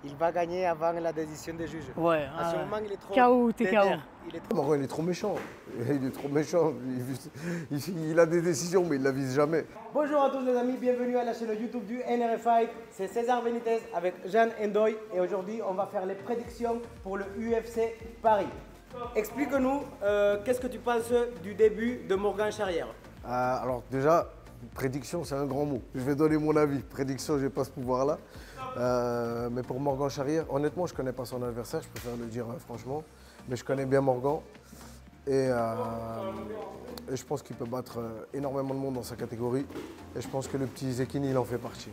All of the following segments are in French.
il va gagner avant la décision des juges. Ouais. À ce moment, il est trop KO, t'es ténère. KO. Morgan, il est trop méchant. Il est trop méchant. Il a des décisions, mais il ne la vise jamais. Bonjour à tous les amis, bienvenue à la chaîne YouTube du NRF Fight. C'est César Benitez avec Jeanne Ndoye et aujourd'hui on va faire les prédictions pour le UFC Paris. Explique-nous, qu'est-ce que tu penses du début de Morgan Charrière? Alors déjà, prédiction c'est un grand mot. Je vais donner mon avis. Prédiction, je n'ai pas ce pouvoir-là. Mais pour Morgan Charrière, honnêtement, je ne connais pas son adversaire, je préfère le dire franchement. Mais je connais bien Morgan. Et je pense qu'il peut battre énormément de monde dans sa catégorie. Et je pense que le petit Zekini, il en fait partie.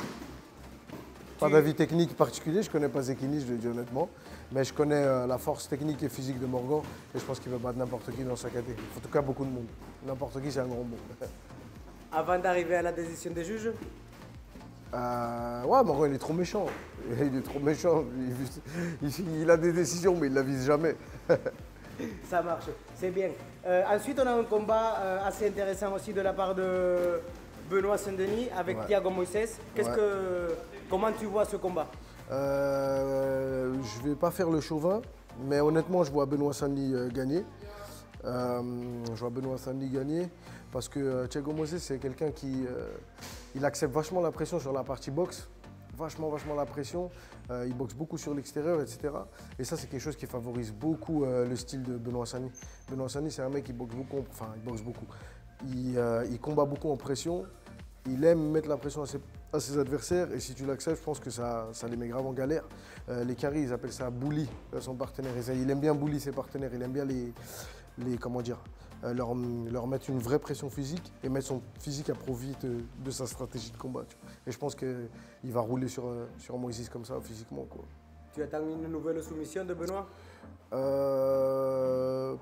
Pas d'avis technique particulier, je ne connais pas Zekini, je le dis honnêtement. Mais je connais la force technique et physique de Morgan. Et je pense qu'il peut battre n'importe qui dans sa catégorie. En tout cas, beaucoup de monde. N'importe qui, c'est un grand mot. Avant d'arriver à la décision des juges? Ouais, Morgan, il est trop méchant. Il est trop méchant. Il a des décisions, mais il ne la vise jamais. Ça marche, c'est bien. Ensuite, on a un combat assez intéressant aussi de la part de Benoît Saint-Denis avec Thiago Moïse. Comment tu vois ce combat? Je ne vais pas faire le chauvin, mais honnêtement, je vois Benoît Saint-Denis gagner. Je vois Benoît Saint-Denis gagner parce que Thiago Moïse, c'est quelqu'un qui il accepte vachement la pression sur la partie boxe. Vachement la pression. Il boxe beaucoup sur l'extérieur, etc. Et ça, c'est quelque chose qui favorise beaucoup le style de Benoît Saint-Denis. Benoît Saint-Denis, c'est un mec qui boxe beaucoup. Enfin, il boxe beaucoup. Il combat beaucoup en pression. Il aime mettre la pression à ses adversaires. Et si tu l'acceptes, je pense que ça les met grave en galère. Les Caris, ils appellent ça bully, son partenaire. Il aime bien bully ses partenaires. Il aime bien comment dire, leur mettre une vraie pression physique et mettre son physique à profit de sa stratégie de combat. Tu vois. Et je pense qu'il va rouler sur Moïse comme ça, physiquement. Quoi. Tu attends une nouvelle soumission de Benoît?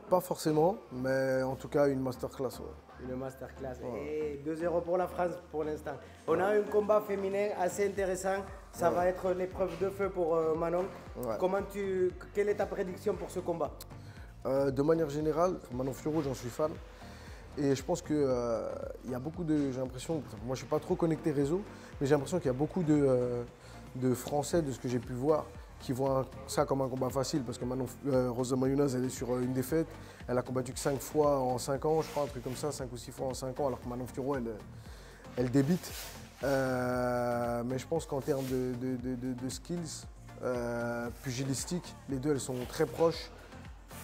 Pas forcément, mais en tout cas une masterclass. Ouais. Une masterclass. Et 2-0 pour la France pour l'instant. On a un combat féminin assez intéressant. Ça va être l'épreuve de feu pour Manon. Ouais. Quelle est ta prédiction pour ce combat? De manière générale, Manon Fiorot, j'en suis fan. Et je pense qu'il y a beaucoup de... J'ai l'impression, moi je ne suis pas trop connecté réseau, mais j'ai l'impression qu'il y a beaucoup de Français, de ce que j'ai pu voir, qui voient ça comme un combat facile. Parce que Manon, Rosa Mayonnaise, elle est sur une défaite. Elle a combattu que 5 fois en 5 ans, je crois, un truc comme ça, 5 ou 6 fois en 5 ans, alors que Manon Fiorot, elle débite. Mais je pense qu'en termes de skills pugilistiques, les deux, elles sont très proches.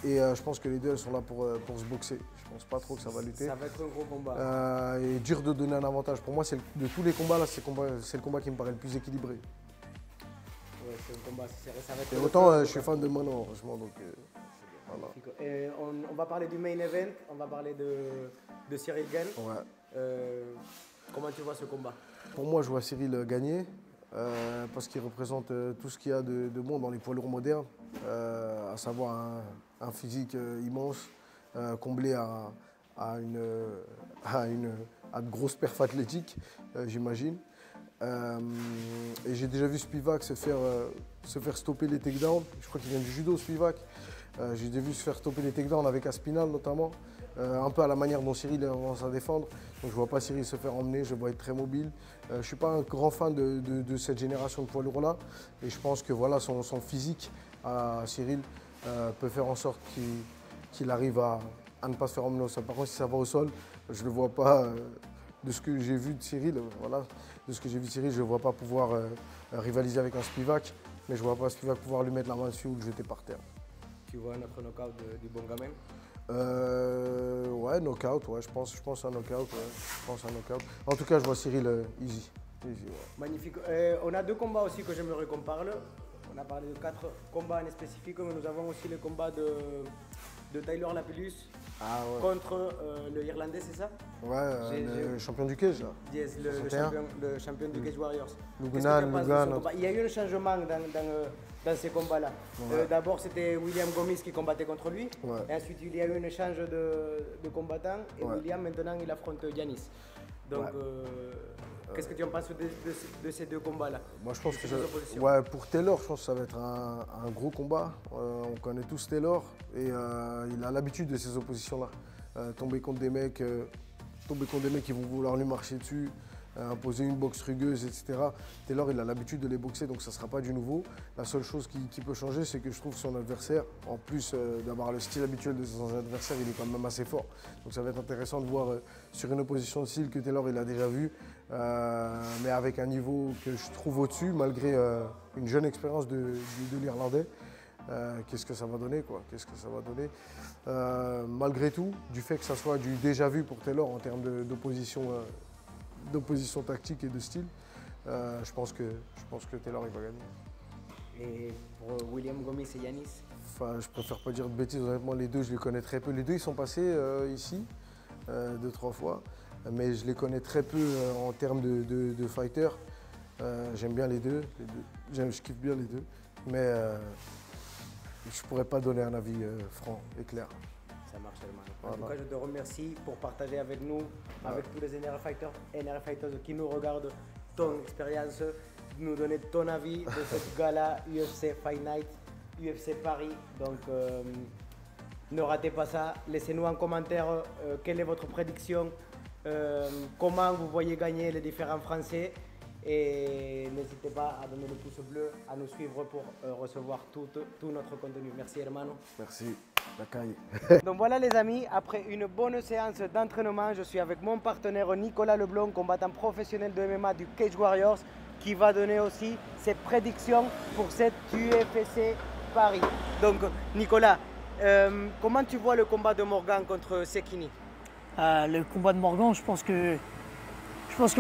Et je pense que les deux elles sont là pour se boxer. Je pense pas trop que ça va lutter. Ça va être un gros combat. Et dur de donner un avantage. Pour moi, de tous les combats là, c'est le combat qui me paraît le plus équilibré. Ouais, c'est un combat serré. Ça va être et autant je suis fan de Manon, franchement. Donc, voilà. Et on va parler du main event, on va parler de Cyril Gane. Ouais. Comment tu vois ce combat? Pour moi, je vois Cyril gagner. Parce qu'il représente tout ce qu'il y a de bon dans les poids lourds modernes, à savoir un physique immense, comblé à de grosses perfs athlétiques, j'imagine. Et j'ai déjà vu Spivak se faire stopper les takedowns. Je crois qu'il vient du judo, Spivak. J'ai déjà vu se faire stopper les takedowns avec Aspinal notamment, un peu à la manière dont Cyril avance à défendre. Donc je ne vois pas Cyril se faire emmener, je vois être très mobile. Je ne suis pas un grand fan de cette génération de poids lourds-là. Et je pense que voilà, son physique à Cyril peut faire en sorte qu'il arrive à ne pas se faire emmener au sol. Par contre, si ça va au sol, je ne le vois pas, de ce que j'ai vu de Cyril, je ne le vois pas pouvoir rivaliser avec un Spivak. Mais je ne vois pas Spivak pouvoir lui mettre la main dessus ou le jeter par terre. Tu vois un autre knockout du bon gamin? Ouais, knockout, ouais, je pense à un knockout, En tout cas, je vois Cyril easy. Ouais. Magnifique. On a 2 combats aussi que j'aimerais qu'on parle. On a parlé de 4 combats en spécifique, mais nous avons aussi le combat de Tyler Lapillus contre le Irlandais, c'est ça? Ouais, le champion du cage, là. Yes, le champion du Cage Warriors. Lugan. Il y a eu un changement dans ces combats-là. Ouais. D'abord, c'était William Gomis qui combattait contre lui. Ouais. Et ensuite, il y a eu un échange de combattants. Et William, maintenant, il affronte Giannis. Donc, qu'est-ce que tu en penses de ces 2 combats-là? Moi, je pense que pour Taylor, je pense que ça va être un gros combat. On connaît tous Taylor et il a l'habitude de ces oppositions-là. Tomber contre des mecs qui vont vouloir lui marcher dessus, imposer une boxe rugueuse, etc. Taylor, il a l'habitude de les boxer, donc ça ne sera pas du nouveau. La seule chose qui peut changer, c'est que je trouve son adversaire, en plus d'avoir le style habituel de son adversaire, il est quand même assez fort. Donc ça va être intéressant de voir sur une opposition de style que Taylor, il a déjà vu, mais avec un niveau que je trouve au-dessus, malgré une jeune expérience de l'Irlandais. Qu'est-ce que ça va donner, quoi? Qu'est-ce que ça va donner malgré tout, du fait que ça soit du déjà vu pour Taylor en termes d'opposition tactique et de style, je pense que Taylor il va gagner. Et pour William Gomis et Yanis? Enfin, je préfère pas dire de bêtises, honnêtement, les deux je les connais très peu. Les deux ils sont passés ici 2-3 fois, mais je les connais très peu en termes de fighter. J'aime bien les deux. Je kiffe bien les deux, mais je ne pourrais pas donner un avis franc et clair. Ça marche, Hermano. Voilà. En tout cas, je te remercie pour partager avec nous, avec tous les NRF Fighters qui nous regardent, ton expérience, nous donner ton avis de cette gala UFC Fight Night, UFC Paris. Donc, ne ratez pas ça. Laissez-nous en commentaire quelle est votre prédiction, comment vous voyez gagner les différents Français. Et n'hésitez pas à donner le pouce bleu, à nous suivre pour recevoir tout notre contenu. Merci, hermano. Merci, la caille. Donc voilà les amis, après une bonne séance d'entraînement, je suis avec mon partenaire Nicolas Leblond, combattant professionnel de MMA du Cage Warriors, qui va donner aussi ses prédictions pour cette UFC Paris. Donc Nicolas, comment tu vois le combat de Morgan contre Sekini? Le combat de Morgan, je pense que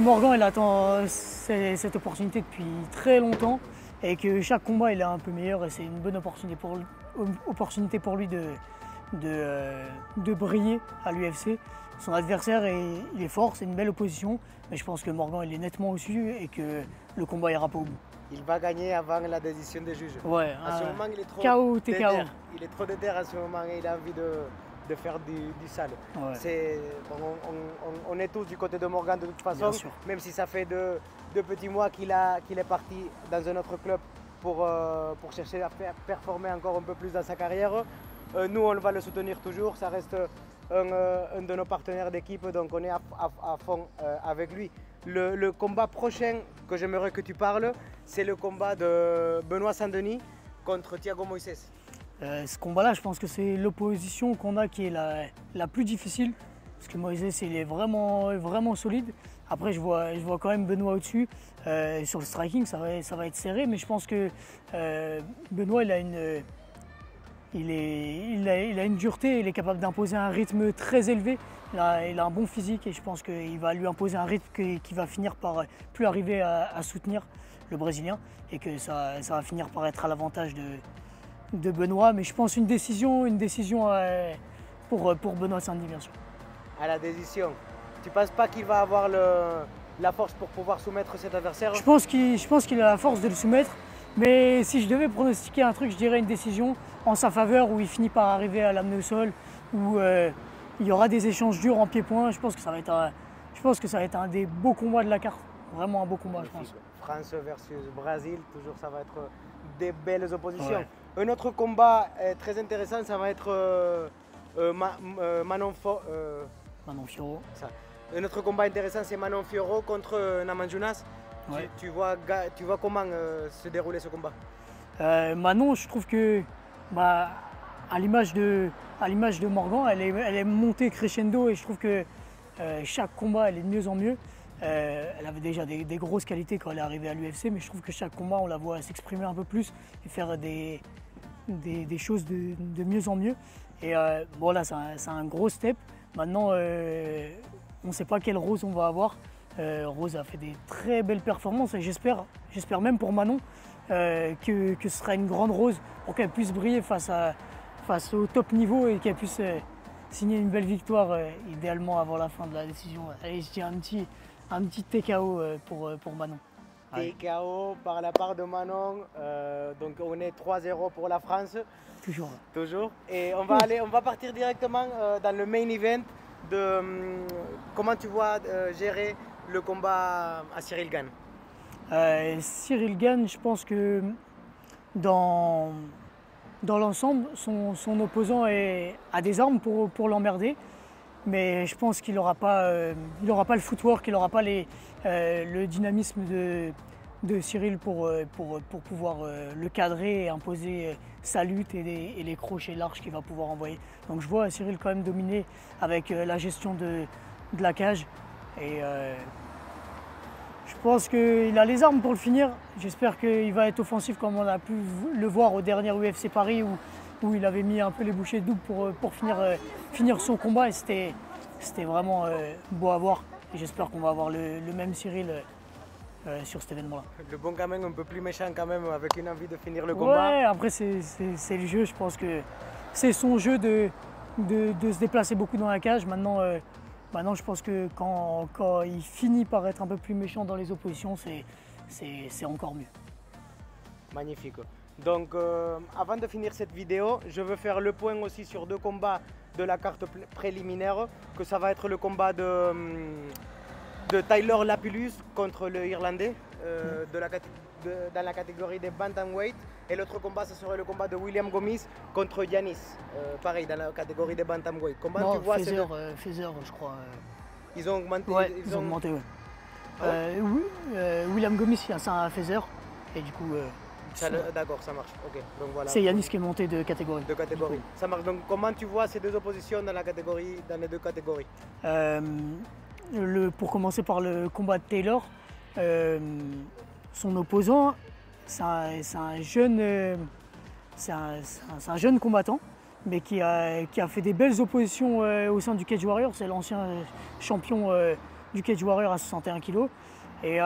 Morgan il attend cette opportunité depuis très longtemps et que chaque combat il est un peu meilleur et c'est une bonne opportunité pour lui de briller à l'UFC. Son adversaire il est fort, c'est une belle opposition, mais je pense que Morgan il est nettement au-dessus et que le combat ira pas au bout. Il va gagner avant la décision des juges. Ouais, à ce moment il est trop KO, t'es KO. Il est trop déter à ce moment et il a envie de faire du sale. Ouais. On est tous du côté de Morgan de toute façon, même si ça fait deux petits mois qu'il est parti dans un autre club pour chercher à faire performer encore un peu plus dans sa carrière. Nous, on va le soutenir toujours, ça reste un de nos partenaires d'équipe, donc on est à fond avec lui. Le combat prochain que j'aimerais que tu parles, c'est le combat de Benoît Saint-Denis contre Thiago Moises. Ce combat-là, je pense que c'est l'opposition qu'on a qui est la plus difficile. Parce que Moises, il est vraiment solide. Après, je vois quand même Benoît au-dessus. Sur le striking, ça va être serré. Mais je pense que Benoît, il a une dureté. Il est capable d'imposer un rythme très élevé. Il a un bon physique et je pense qu'il va lui imposer un rythme qui va finir par plus arriver à soutenir le Brésilien. Et que ça va finir par être à l'avantage de Benoît, mais je pense une décision pour Benoît Saint-Denis, bien sûr. À la décision. Tu ne penses pas qu'il va avoir la force pour pouvoir soumettre cet adversaire? Je pense qu'il a la force de le soumettre, mais si je devais pronostiquer un truc, je dirais une décision en sa faveur où il finit par arriver à l'amener au sol, où il y aura des échanges durs en pied-point. Je pense que ça va être un des beaux combats de la carte. Vraiment un beau combat, je pense. France versus Brésil, toujours ça va être des belles oppositions. Ouais. Un autre combat très intéressant, ça va être Manon Fiorot. Un autre combat intéressant, c'est Manon Fiorot contre Namajunas. Ouais. Tu vois comment se dérouler ce combat? Manon, je trouve que, à l'image de Morgan, elle est montée crescendo et je trouve que chaque combat, elle est de mieux en mieux. Elle avait déjà des grosses qualités quand elle est arrivée à l'UFC, mais je trouve que chaque combat, on la voit s'exprimer un peu plus et faire des choses de mieux en mieux. Et bon là, c'est un gros step. Maintenant, on ne sait pas quelle Rose on va avoir. Rose a fait des très belles performances et j'espère même pour Manon que ce sera une grande Rose pour qu'elle puisse briller face au top niveau et qu'elle puisse signer une belle victoire, idéalement avant la fin de la décision. Allez, je dis un petit TKO pour Manon. TKO par la part de Manon, donc on est 3-0 pour la France. Toujours. Toujours. Et on va partir directement dans le main event de comment tu vois gérer le combat à Cyril Gane. Cyril Gane, je pense que dans l'ensemble, son opposant a des armes pour l'emmerder. mais je pense qu'il n'aura pas, le footwork, il n'aura pas le dynamisme de Cyril pour pouvoir le cadrer et imposer sa lutte et les crochets larges qu'il va pouvoir envoyer. Donc je vois Cyril quand même dominer avec la gestion de la cage. Et je pense qu'il a les armes pour le finir. J'espère qu'il va être offensif comme on a pu le voir au dernier UFC Paris où il avait mis un peu les bouchées doubles pour finir son combat. Et c'était vraiment beau à voir. Et j'espère qu'on va avoir le même Cyril sur cet événement-là. Le bon gamin un peu plus méchant quand même, avec une envie de finir le combat. Ouais, après c'est le jeu, je pense que c'est son jeu de se déplacer beaucoup dans la cage. Maintenant, je pense que quand il finit par être un peu plus méchant dans les oppositions, c'est encore mieux. Magnifique. Donc avant de finir cette vidéo, je veux faire le point aussi sur 2 combats de la carte préliminaire, que ça va être le combat de Tyler Lapillus contre le Irlandais dans la catégorie des bantamweight, et l'autre combat ce serait le combat de William Gomis contre Yanis, pareil dans la catégorie des bantamweight. Comment non, tu vois Feather, je crois. Ils ont augmenté. Ouais, ils ont augmenté, ouais. Ah ouais oui, William Gomis, c'est un Feather, et du coup. D'accord, ça marche. Ok, donc voilà. C'est Yanis qui est monté de catégorie. De catégorie. Ça marche. Donc comment tu vois ces 2 oppositions dans les 2 catégories? Pour commencer par le combat de Taylor, son opposant, c'est un jeune combattant, mais qui a fait des belles oppositions au sein du Cage Warrior. C'est l'ancien champion du Cage Warrior à 61 kg. Et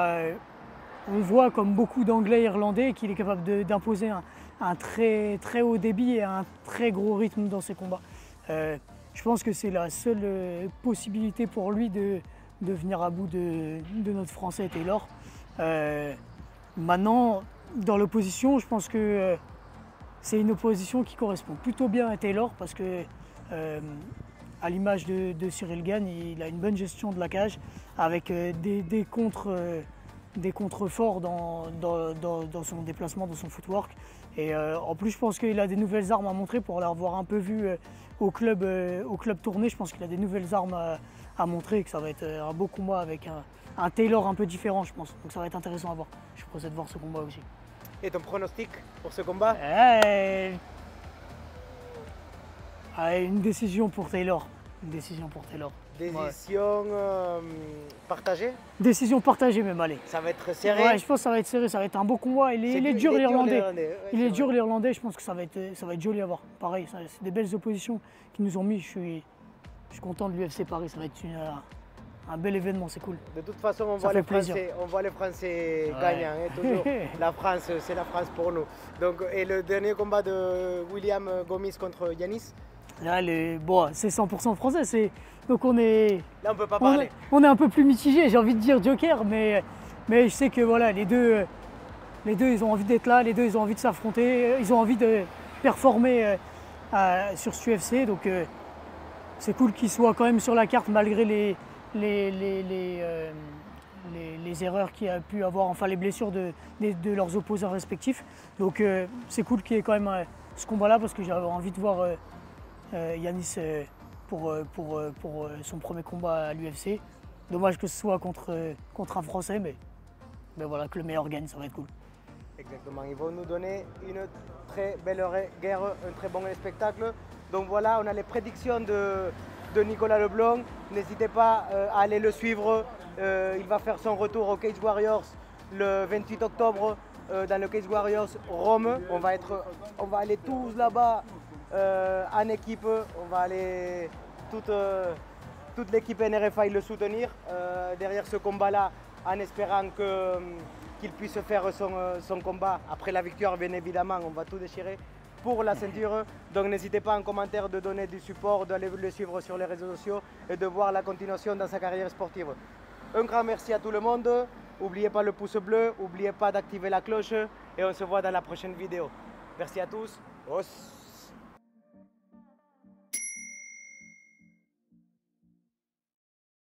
on voit, comme beaucoup d'Anglais irlandais, qu'il est capable d'imposer un très, très haut débit et un très gros rythme dans ses combats. Je pense que c'est la seule possibilité pour lui de venir à bout de notre Français Taylor. Maintenant, dans l'opposition, je pense que c'est une opposition qui correspond plutôt bien à Taylor parce que, à l'image de Cyril Gane, il a une bonne gestion de la cage avec des contres forts dans son déplacement, dans son footwork. Et en plus, je pense qu'il a des nouvelles armes à montrer pour l'avoir un peu vu au club tourné. Je pense qu'il a des nouvelles armes à montrer et que ça va être un beau combat avec un Taylor un peu différent, je pense. Donc ça va être intéressant à voir. Je suis pressé de voir ce combat aussi. Et ton pronostic pour ce combat? Une décision pour Taylor. Une décision pour Taylor. Décision partagée? Décision partagée même, allez. Ça va être serré? Ouais, je pense que ça va être serré, ça va être un beau combat. Il est dur l'Irlandais. Il est dur l'Irlandais, je pense que ça va être joli à voir. Pareil, c'est des belles oppositions qui nous ont mis. Je suis content de l'UFC Paris, ça va être un bel événement, c'est cool. De toute façon, on voit les Français gagnants. Hein, toujours. La France, c'est la France pour nous. Donc, et le dernier combat de William Gomis contre Yanis? Là, c'est 100% français. Donc on est. Là, on peut pas parler. On est un peu plus mitigé. J'ai envie de dire Joker, mais je sais que voilà, les deux, ils ont envie d'être là. Les deux, ils ont envie de s'affronter. Ils ont envie de performer sur ce UFC. Donc c'est cool qu'ils soient quand même sur la carte malgré les erreurs qu'il y a pu avoir, enfin les blessures de leurs opposants respectifs. Donc c'est cool qu'il y ait quand même ce combat-là parce que j'avais envie de voir Yanis pour son premier combat à l'UFC. Dommage que ce soit contre un Français, mais voilà, que le meilleur gagne, ça va être cool. Exactement, ils vont nous donner une très belle guerre, un très bon spectacle. Donc voilà, on a les prédictions de Nicolas Leblanc. N'hésitez pas à aller le suivre. Il va faire son retour au Cage Warriors le 28 octobre dans le Cage Warriors Rome. On va aller tous là-bas en équipe. On va aller toute l'équipe NRFI le soutenir derrière ce combat-là, en espérant qu'il puisse faire son combat. Après la victoire, bien évidemment, on va tout déchirer pour la ceinture. Donc n'hésitez pas en commentaire de donner du support, d'aller le suivre sur les réseaux sociaux et de voir la continuation dans sa carrière sportive. Un grand merci à tout le monde. N'oubliez pas le pouce bleu, n'oubliez pas d'activer la cloche et on se voit dans la prochaine vidéo. Merci à tous. Os.